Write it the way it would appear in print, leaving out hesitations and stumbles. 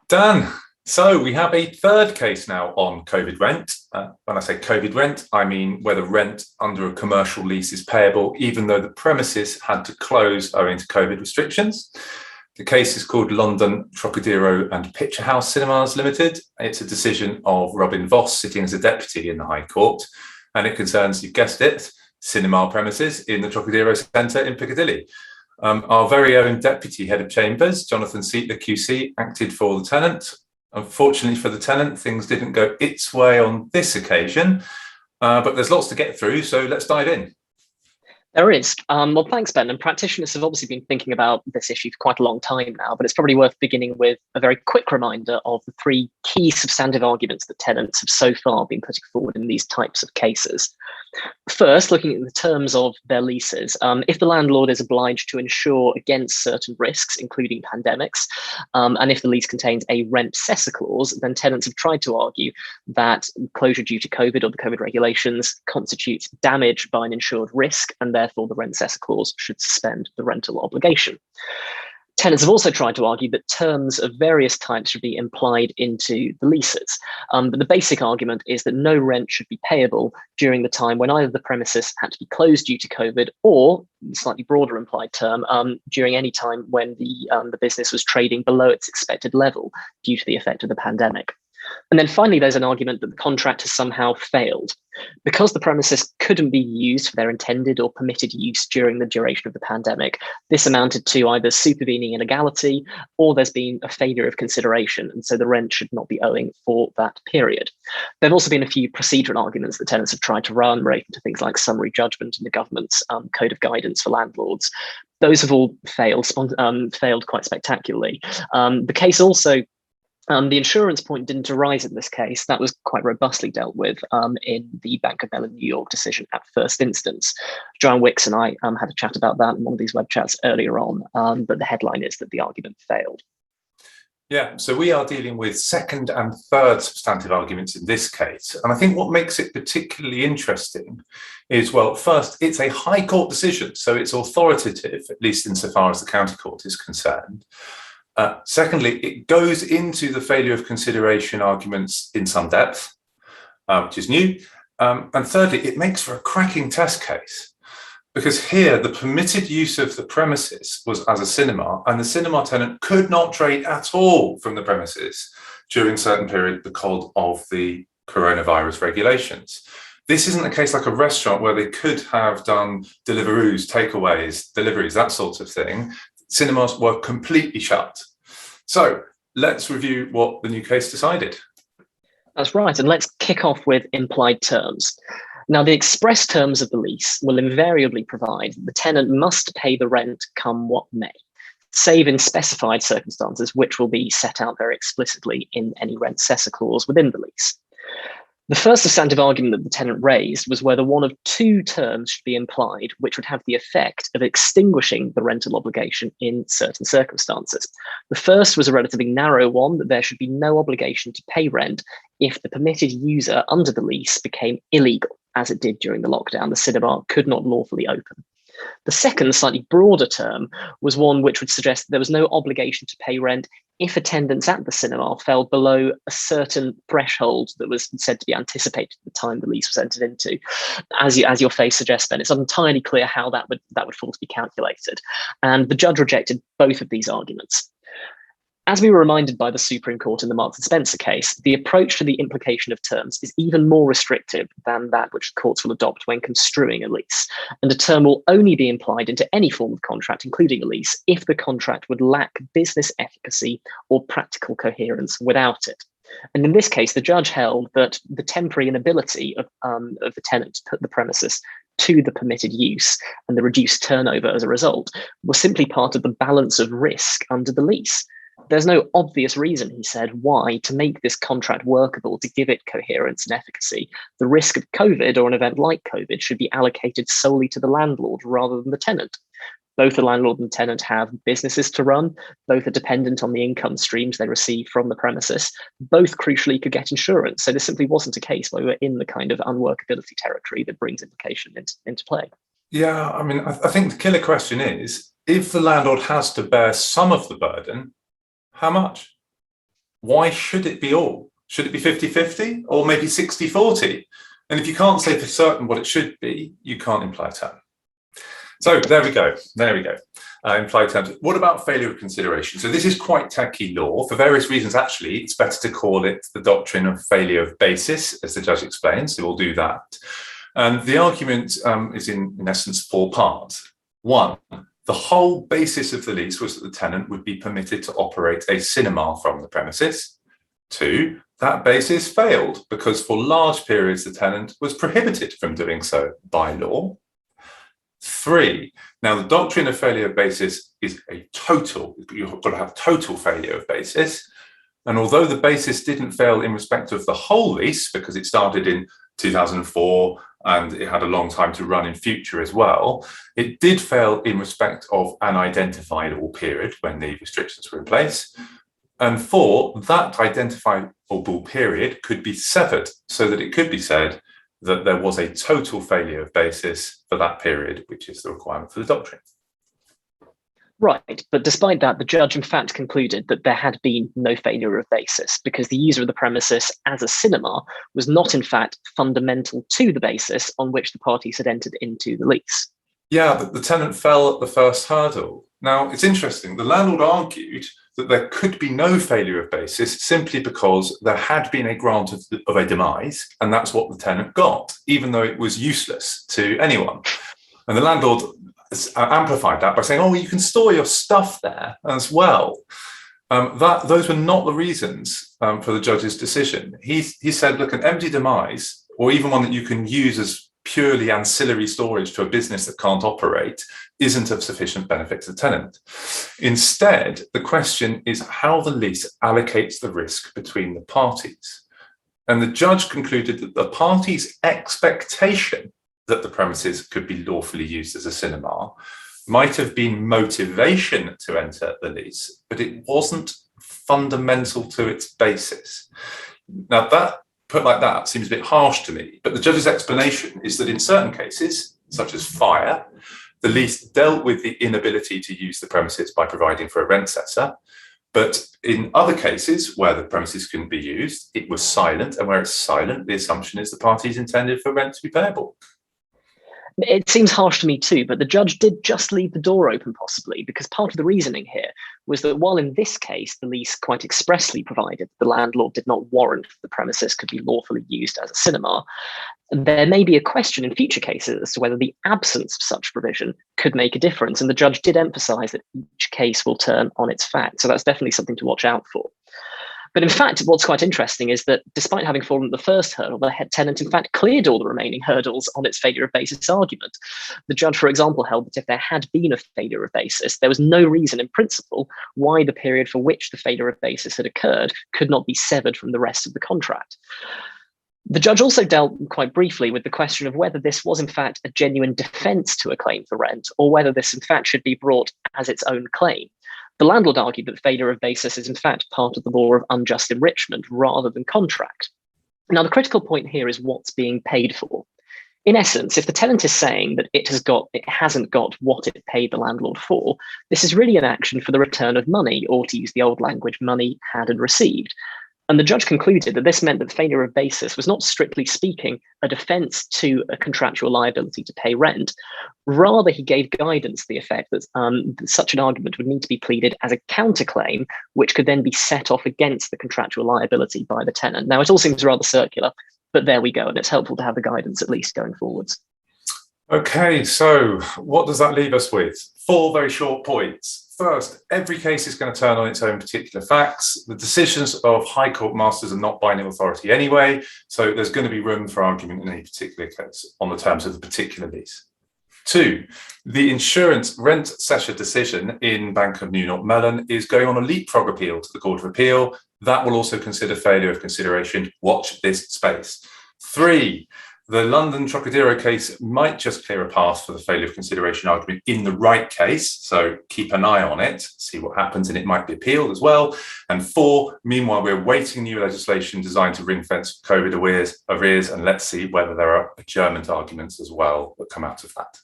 Dan, so we have a third case now on COVID rent. When I say COVID rent, I mean whether rent under a commercial lease is payable, even though the premises had to close owing to COVID restrictions. The case is called London Trocadero and Picturehouse Cinemas Limited. It's a decision of Robin Voss sitting as a deputy in the High Court, and it concerns, you guessed it, cinema premises in the Trocadero Centre in Piccadilly. Our very own Deputy Head of Chambers, Jonathan Seitler QC, acted for the tenant. Unfortunately for the tenant, things didn't go its way on this occasion, but there's lots to get through, so let's dive in. There is. Well, thanks, Ben. And practitioners have obviously been thinking about this issue for quite a long time now, but it's probably worth beginning with a very quick reminder of the three key substantive arguments that tenants have so far been putting forward in these types of cases. First, looking at the terms of their leases, if the landlord is obliged to insure against certain risks, including pandemics, and if the lease contains a rent cessor clause, then tenants have tried to argue that closure due to COVID or the COVID regulations constitutes damage by an insured risk, and therefore the rent cessor clause should suspend the rental obligation. Tenants have also tried to argue that terms of various types should be implied into the leases. But the basic argument is that no rent should be payable during the time when either the premises had to be closed due to COVID, or, slightly broader implied term, during any time when the business was trading below its expected level due to the effect of the pandemic. And then finally, there's an argument that the contract has somehow failed. Because the premises couldn't be used for their intended or permitted use during the duration of the pandemic, this amounted to either supervening illegality or there's been a failure of consideration, and so the rent should not be owing for that period. There have also been a few procedural arguments that tenants have tried to run relating to things like summary judgment and the government's code of guidance for landlords. Those have all failed quite spectacularly. The case also the insurance point didn't arise in this case. That was quite robustly dealt with in the Bank of Mellon New York decision at first instance. Joanne Wicks and I had a chat about that in one of these web chats earlier on, but the headline is that the argument failed. Yeah, so we are dealing with second and third substantive arguments in this case. And I think what makes it particularly interesting is, well, first, it's a High Court decision, so it's authoritative, at least insofar as the County Court is concerned. Secondly, it goes into the failure of consideration arguments in some depth, which is new. And thirdly, it makes for a cracking test case, because here the permitted use of the premises was as a cinema, and the cinema tenant could not trade at all from the premises during certain period because of the coronavirus regulations. This isn't a case like a restaurant where they could have done deliveroos, takeaways, deliveries, that sort of thing. Cinemas were completely shut. So let's review what the new case decided. That's right, and let's kick off with implied terms. Now, the express terms of the lease will invariably provide that the tenant must pay the rent come what may, save in specified circumstances, which will be set out very explicitly in any rent cessor clause within the lease. The first substantive argument that the tenant raised was whether one of two terms should be implied, which would have the effect of extinguishing the rental obligation in certain circumstances. The first was a relatively narrow one, that there should be no obligation to pay rent if the permitted user under the lease became illegal, as it did during the lockdown. The cinema could not lawfully open. The second, slightly broader term was one which would suggest that there was no obligation to pay rent if attendance at the cinema fell below a certain threshold that was said to be anticipated at the time the lease was entered into. As your face suggests, Ben, it's not entirely clear how that would fall to be calculated. And the judge rejected both of these arguments. As we were reminded by the Supreme Court in the Marks and Spencer case, the approach to the implication of terms is even more restrictive than that which courts will adopt when construing a lease. And a term will only be implied into any form of contract, including a lease, if the contract would lack business efficacy or practical coherence without it. And in this case, the judge held that the temporary inability of the tenant to put the premises to the permitted use and the reduced turnover as a result was simply part of the balance of risk under the lease. There's no obvious reason, he said, why to make this contract workable, to give it coherence and efficacy. The risk of COVID or an event like COVID should be allocated solely to the landlord rather than the tenant. Both the landlord and tenant have businesses to run. Both are dependent on the income streams they receive from the premises. Both crucially could get insurance. So this simply wasn't a case where we were in the kind of unworkability territory that brings implication into play. Yeah, I mean, I think the killer question is, if the landlord has to bear some of the burden, how much? why should it be all? Should it be 50-50 or maybe 60-40? And if you can't say for certain what it should be, you can't imply a term. So there we go. Implied terms. What about failure of consideration? So this is quite tacky law. For various reasons, actually, it's better to call it the doctrine of failure of basis, as the judge explains. So we'll do that. And the argument is in essence 4 parts. 1, the whole basis of the lease was that the tenant would be permitted to operate a cinema from the premises. 2, that basis failed because for large periods the tenant was prohibited from doing so by law. 3, now the doctrine of failure of basis is a total, you've got to have total failure of basis. And although the basis didn't fail in respect of the whole lease, because it started in 2004 and it had a long time to run in future as well, it did fail in respect of an identifiable period when the restrictions were in place. And 4, that identifiable period could be severed so that it could be said that there was a total failure of basis for that period, which is the requirement for the doctrine. Right, but despite that, the judge in fact concluded that there had been no failure of basis because the user of the premises as a cinema was not in fact fundamental to the basis on which the parties had entered into the lease. Yeah, but the tenant fell at the first hurdle. Now, it's interesting. The landlord argued that there could be no failure of basis simply because there had been a grant of a demise, and that's what the tenant got, even though it was useless to anyone. And the landlord amplified that by saying, oh, well, you can store your stuff there as well. Those were not the reasons for the judge's decision. He said, look, an empty demise, or even one that you can use as purely ancillary storage to a business that can't operate, isn't of sufficient benefit to the tenant. Instead, the question is how the lease allocates the risk between the parties. And the judge concluded that the parties' expectation that the premises could be lawfully used as a cinema might have been motivation to enter the lease, but it wasn't fundamental to its basis. Now, that put like that seems a bit harsh to me, but the judge's explanation is that in certain cases, such as fire, the lease dealt with the inability to use the premises by providing for a rent setter. But in other cases where the premises couldn't be used, it was silent. And where it's silent, the assumption is the parties intended for rent to be payable. It seems harsh to me too, but the judge did just leave the door open possibly, because part of the reasoning here was that while in this case the lease quite expressly provided the landlord did not warrant the premises could be lawfully used as a cinema, there may be a question in future cases as to whether the absence of such provision could make a difference. And the judge did emphasize that each case will turn on its facts. So that's definitely something to watch out for. But in fact, what's quite interesting is that despite having fallen at the first hurdle, the head tenant in fact cleared all the remaining hurdles on its failure of basis argument. The judge, for example, held that if there had been a failure of basis, there was no reason in principle why the period for which the failure of basis had occurred could not be severed from the rest of the contract. The judge also dealt quite briefly with the question of whether this was in fact a genuine defence to a claim for rent, or whether this in fact should be brought as its own claim. The landlord argued that failure of basis is in fact part of the law of unjust enrichment rather than contract. Now, the critical point here is what's being paid for. In essence, if the tenant is saying that it hasn't got what it paid the landlord for, this is really an action for the return of money, or to use the old language, money had and received. And the judge concluded that this meant that failure of basis was not, strictly speaking, a defence to a contractual liability to pay rent. Rather, he gave guidance to the effect that such an argument would need to be pleaded as a counterclaim, which could then be set off against the contractual liability by the tenant. Now, it all seems rather circular, but there we go. And it's helpful to have the guidance at least going forwards. Okay, so what does that leave us with? 4 very short points. First, every case is going to turn on its own particular facts. The decisions of High Court masters are not binding authority anyway, so there's going to be room for argument in any particular case on the terms of the particular lease. 2, the insurance rent cession decision in Bank of New York Mellon is going on a leapfrog appeal to the Court of Appeal. That will also consider failure of consideration. Watch this space. 3, the London Trocadero case might just clear a path for the failure of consideration argument in the right case, so keep an eye on it, see what happens, and it might be appealed as well. And 4, meanwhile, we're waiting new legislation designed to ring-fence COVID arrears, and let's see whether there are adjournment arguments as well that come out of that.